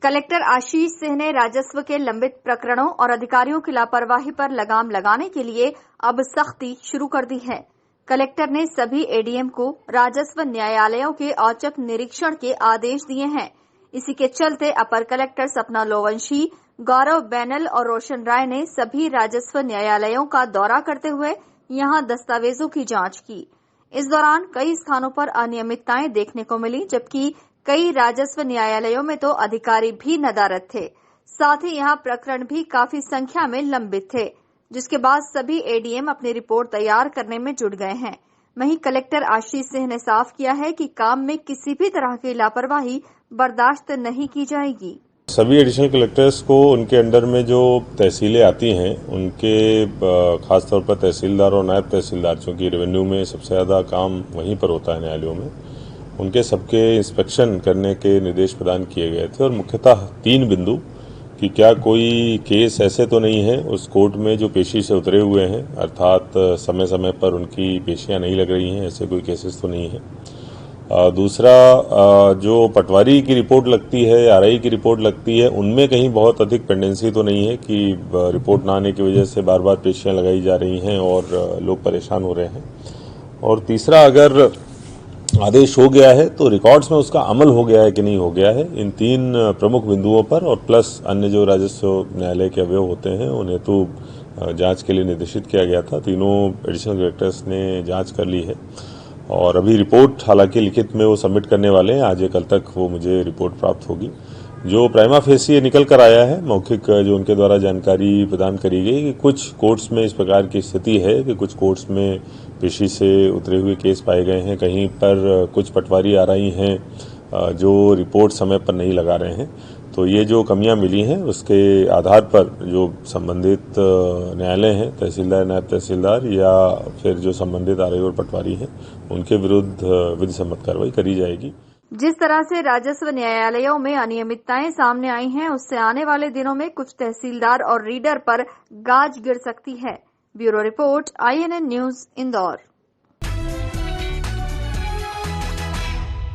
Collector Ashish Singh ने राजस्व के लंबित प्रकरणों और अधिकारियों की लापरवाही पर लगाम लगाने के लिए अब सख्ती शुरू कर दी है। कलेक्टर ने सभी एडीएम को राजस्व न्यायालयों के औचक निरीक्षण के आदेश दिए हैं। इसी के चलते अपर कलेक्टर सपना लोवंशी, गौरव बैनल और रोशन राय ने सभी राजस्व न्यायालयों का दौरा करते हुए यहां दस्तावेजों की जांच की। इस दौरान कई स्थानों पर अनियमितताएं देखने को मिली, जबकि कई राजस्व न्यायालयों में तो अधिकारी भी नदारद थे। साथ ही यहां प्रकरण भी काफी संख्या में लंबित थे, जिसके बाद सभी एडीएम अपनी रिपोर्ट तैयार करने में जुट गए हैं। वहीं कलेक्टर आशीष सिंह ने साफ किया है कि काम में किसी भी तरह की लापरवाही बर्दाश्त नहीं की जाएगी। सभी एडिशनल कलेक्टर्स को उनके अंडर में जो तहसीलें आती हैं उनके खासतौर पर तहसीलदार और नायब तहसीलदार, चूंकि रेवेन्यू में सबसे ज्यादा काम वहीं पर होता है न्यायालयों में, उनके सबके इंस्पेक्शन करने के निर्देश प्रदान किए गए थे। और मुख्यतः 3 बिंदु कि क्या कोई केस ऐसे तो नहीं है उस कोर्ट में जो पेशी से उतरे हुए हैं, अर्थात समय समय पर उनकी पेशियां नहीं लग रही हैं, ऐसे कोई केसेस तो नहीं है। दूसरा, जो पटवारी की रिपोर्ट लगती है, आरआई की रिपोर्ट लगती है, उनमें कहीं बहुत अधिक पेंडेंसी तो नहीं है कि रिपोर्ट ना आने की वजह से बार बार पेशियां लगाई जा रही हैं और लोग परेशान हो रहे हैं। और तीसरा, अगर आदेश हो गया है तो रिकॉर्ड्स में उसका अमल हो गया है कि नहीं हो गया है, इन 3 प्रमुख बिंदुओं पर और प्लस अन्य जो राजस्व न्यायालय के अवयव होते हैं उन्हें तो जांच के लिए निर्देशित किया गया था। तीनों एडिशनल कलेक्टर्स ने जांच कर ली है और अभी रिपोर्ट हालांकि लिखित में वो सबमिट करने वाले हैं। आज या कल तक वो मुझे रिपोर्ट प्राप्त होगी। जो प्राइमा फेसी निकल कर आया है, मौखिक जो उनके द्वारा जानकारी प्रदान करी गई कि कुछ कोर्ट्स में इस प्रकार की स्थिति है कि कुछ कोर्ट्स में पेशी से उतरे हुए केस पाए गए हैं, कहीं पर कुछ पटवारी आ रही हैं जो रिपोर्ट समय पर नहीं लगा रहे हैं। तो ये जो कमियां मिली हैं उसके आधार पर जो संबंधित न्यायालय हैं, तहसीलदार, नायब तहसीलदार या फिर जो संबंधित आरआई और पटवारी हैं, उनके विरुद्ध विधि सम्मत कार्रवाई करी जाएगी। जिस तरह से राजस्व न्यायालयों में अनियमितताएं सामने आई हैं, उससे आने वाले दिनों में कुछ तहसीलदार और रीडर पर गाज गिर सकती है। Bureau report, INN news, Indore.